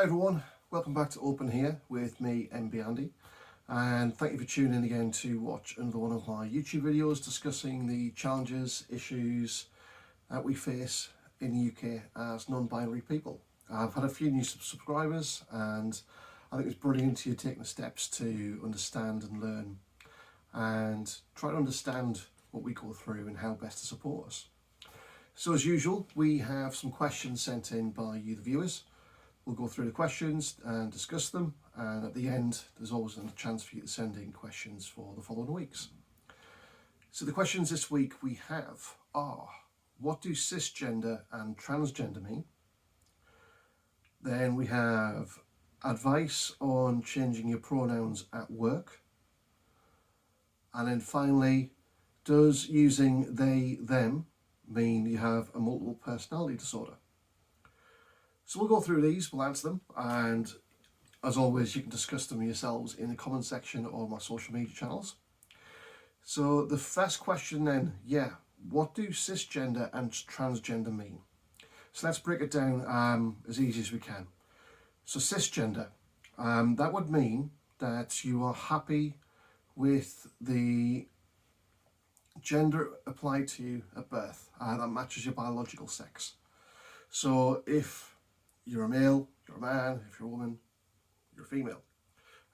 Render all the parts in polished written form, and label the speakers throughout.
Speaker 1: Hi everyone, welcome back to Open Here with me, Enby Andy, and thank you for tuning in again to watch another one of my YouTube videos discussing the challenges, issues that we face in the UK as non-binary people. I've had a few new subscribers and I think it's brilliant you're taking the steps to understand and learn and try to understand what we go through and how best to support us. So as usual, we have some questions sent in by you, the viewers. We'll go through the questions and discuss them, and at the end there's always a chance for you to send in questions for the following weeks. So the questions this week we have are: what do cisgender and transgender mean? Then we have advice on changing your pronouns at work. And then finally, does using they, them mean you have a multiple personality disorder? So we'll go through these, we'll answer them, and as always you can discuss them yourselves in the comment section or my social media channels. So the first question then, what do cisgender and transgender mean? So let's break it down as easy as we can. So cisgender, that would mean that you are happy with the gender applied to you at birth that matches your biological sex. So if you're a male, you're a man; if you're a woman, you're a female,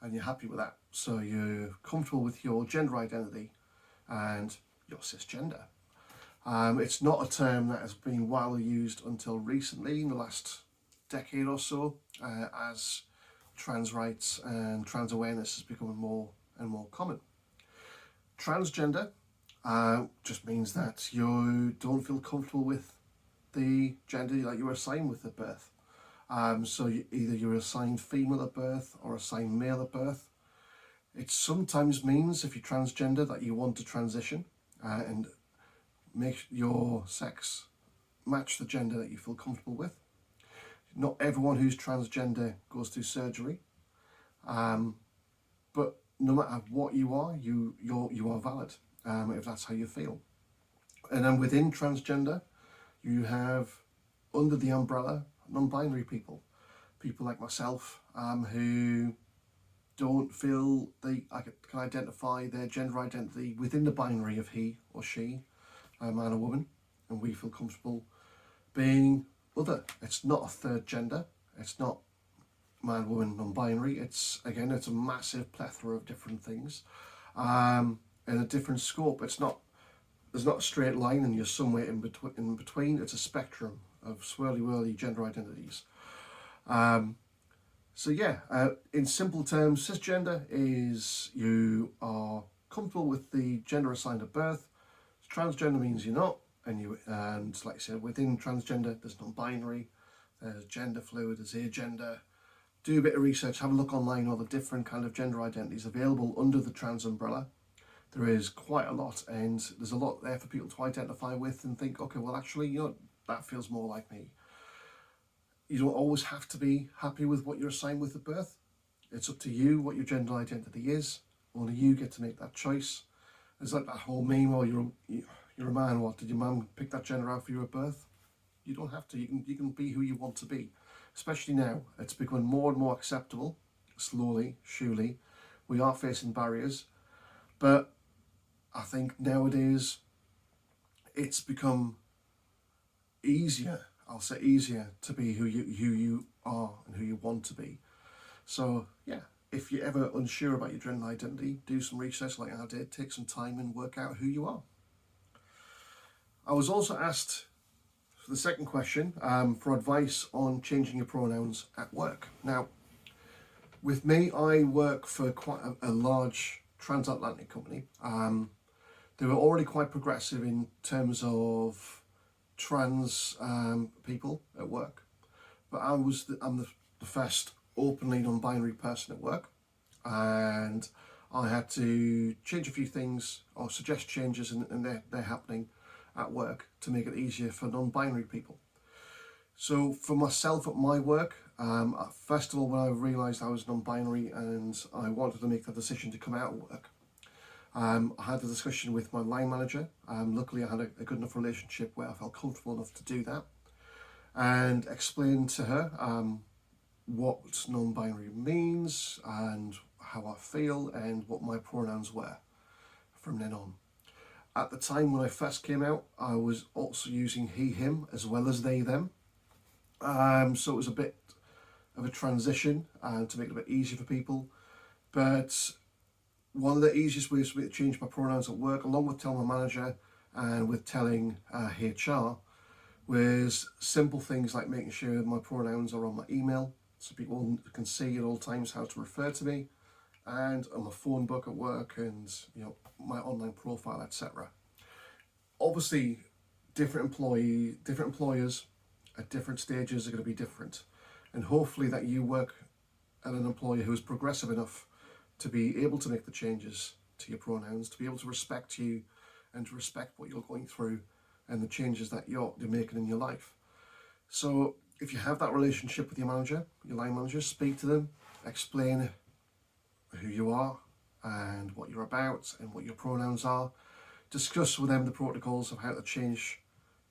Speaker 1: and you're happy with that. So you're comfortable with your gender identity and you're cisgender. It's not a term that has been widely used until recently, in the last decade or so, as trans rights and trans awareness is becoming more and more common. Transgender just means that you don't feel comfortable with the gender that you were assigned with at birth. So either you're assigned female at birth or assigned male at birth. It sometimes means, if you're transgender, that you want to transition and make your sex match the gender that you feel comfortable with. Not everyone who's transgender goes through surgery, but no matter what you are, you are valid if that's how you feel. And then within transgender, you have, under the umbrella, non-binary people like myself, who don't feel they can identify their gender identity within the binary of he or she, a man or woman, and we feel comfortable being other. It's not a third gender, it's not man, woman, non-binary. It's a massive plethora of different things in a different scope. There's not a straight line and you're somewhere in between. It's a spectrum of swirly-whirly gender identities. In simple terms, cisgender is you are comfortable with the gender assigned at birth. Transgender means you're not, and like I said, within transgender there's non-binary, there's gender fluid, there's agender. Do a bit of research, have a look online, all the different kind of gender identities available under the trans umbrella. There is quite a lot, and there's a lot there for people to identify with and think, okay, well actually, that feels more like me. You don't always have to be happy with what you're assigned with at birth. It's up to you what your gender identity is. Only you get to make that choice. It's like that whole meme, you're a man, what, did your mum pick that gender out for you at birth? You don't have to, you can be who you want to be. Especially now, it's becoming more and more acceptable, slowly, surely. We are facing barriers, but I think nowadays it's become easier, to be who you are and who you want to be. So if you're ever unsure about your gender identity, do some research like I did, take some time and work out who you are. I was also asked, for the second question, for advice on changing your pronouns at work. Now, with me, I work for quite a large transatlantic company. They were already quite progressive in terms of trans people at work, but I'm the first openly non-binary person at work, and I had to change a few things or suggest changes, and they're happening at work to make it easier for non-binary people. So for myself at my work, first of all, when I realised I was non-binary and I wanted to make the decision to come out of work, I had a discussion with my line manager. Luckily I had a good enough relationship where I felt comfortable enough to do that, and explained to her what non-binary means and how I feel and what my pronouns were from then on. At the time when I first came out, I was also using he, him, as well as they, them. So it was a bit of a transition to make it a bit easier for people. But one of the easiest ways for me to change my pronouns at work, along with telling my manager and with telling HR, was simple things like making sure my pronouns are on my email, so people can see at all times how to refer to me, and on my phone book at work, and my online profile, etc. Obviously, different employers at different stages are going to be different, and hopefully that you work at an employer who is progressive enough to be able to make the changes to your pronouns, to be able to respect you and to respect what you're going through and the changes that you're making in your life. So if you have that relationship with your manager, your line manager, speak to them, explain who you are and what you're about and what your pronouns are. Discuss with them the protocols of how to change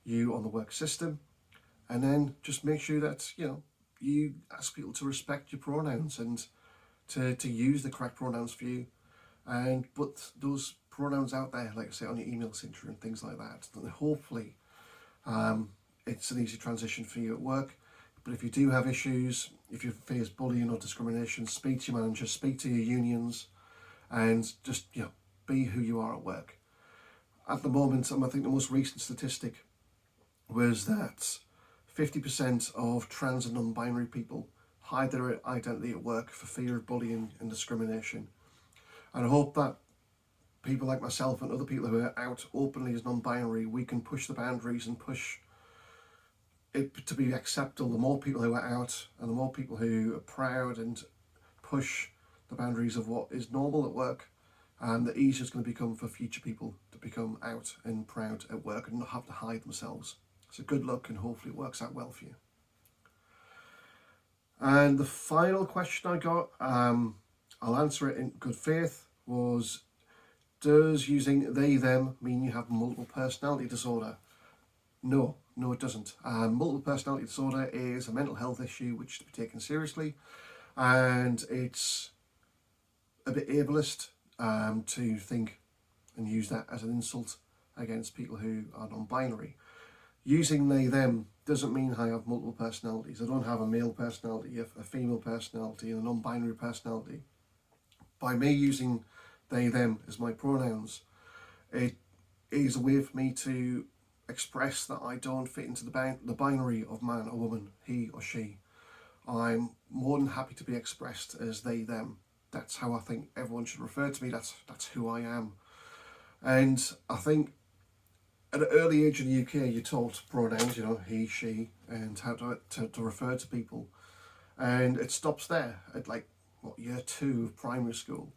Speaker 1: you on the work system, and then just make sure that you ask people to respect your pronouns and to use the correct pronouns for you, and put those pronouns out there, like I say, on your email signature and things like that. And hopefully it's an easy transition for you at work. But if you do have issues, if you face bullying or discrimination, speak to your manager, speak to your unions, and just be who you are at work. At the moment, I think the most recent statistic was that 50% of trans and non-binary people hide their identity at work for fear of bullying and discrimination. And I hope that people like myself and other people who are out openly as non-binary, we can push the boundaries and push it to be acceptable. The more people who are out and the more people who are proud and push the boundaries of what is normal at work, and the easier it's going to become for future people to become out and proud at work and not have to hide themselves. So good luck, and hopefully it works out well for you. And the final question I got, I'll answer it in good faith, was, does using they, them mean you have multiple personality disorder? No, it doesn't. Multiple personality disorder is a mental health issue which is to be taken seriously, and it's a bit ableist to think and use that as an insult against people who are non-binary. Using they, them doesn't mean I have multiple personalities. I don't have a male personality, a female personality, and a non-binary personality. By me using they, them as my pronouns, it is a way for me to express that I don't fit into the binary of man or woman, he or she. I'm more than happy to be expressed as they, them. That's how I think everyone should refer to me. That's who I am. And I think at an early age in the UK, you're taught pronouns, he, she, and how to refer to people. And it stops there at year 2 of primary school.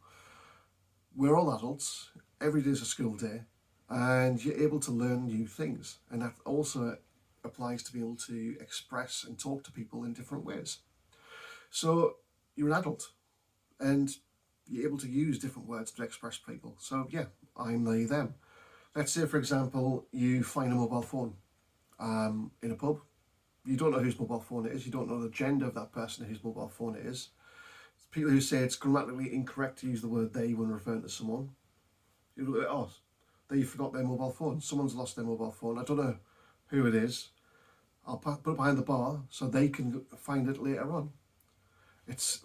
Speaker 1: We're all adults. Every day is a school day, and you're able to learn new things. And that also applies to be able to express and talk to people in different ways. So you're an adult, and you're able to use different words to express people. So yeah, I'm they, them. Let's say, for example, you find a mobile phone in a pub. You don't know whose mobile phone it is. You don't know the gender of that person whose mobile phone it is. People who say it's grammatically incorrect to use the word they when referring to someone. You look at, oh, they forgot their mobile phone. Someone's lost their mobile phone. I don't know who it is. I'll put it behind the bar so they can find it later on.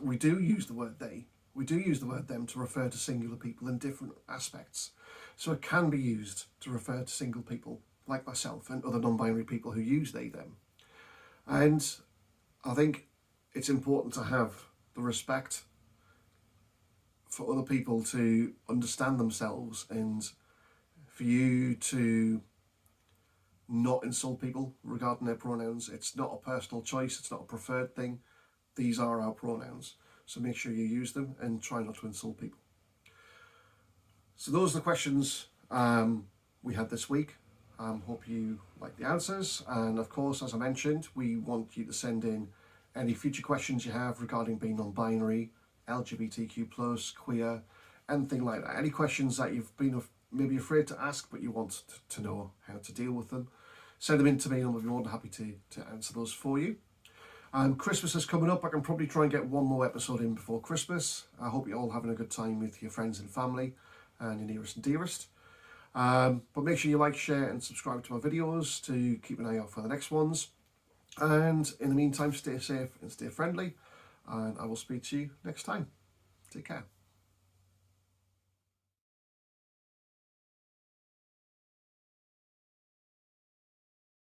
Speaker 1: We do use the word they. We do use the word them to refer to singular people in different aspects. So it can be used to refer to single people like myself and other non-binary people who use they, them. And I think it's important to have the respect for other people to understand themselves, and for you to not insult people regarding their pronouns. It's not a personal choice. It's not a preferred thing. These are our pronouns. So make sure you use them and try not to insult people. So those are the questions we had this week. Hope you like the answers. And of course, as I mentioned, we want you to send in any future questions you have regarding being non-binary, LGBTQ+, queer, anything like that. Any questions that you've been maybe afraid to ask, but you want to know how to deal with them, send them in to me and I'll be more than happy to answer those for you. Christmas is coming up. I can probably try and get one more episode in before Christmas. I hope you're all having a good time with your friends and family and your nearest and dearest. But make sure you like, share and subscribe to my videos to keep an eye out for the next ones. And in the meantime, stay safe and stay friendly. And I will speak to you next time. Take care.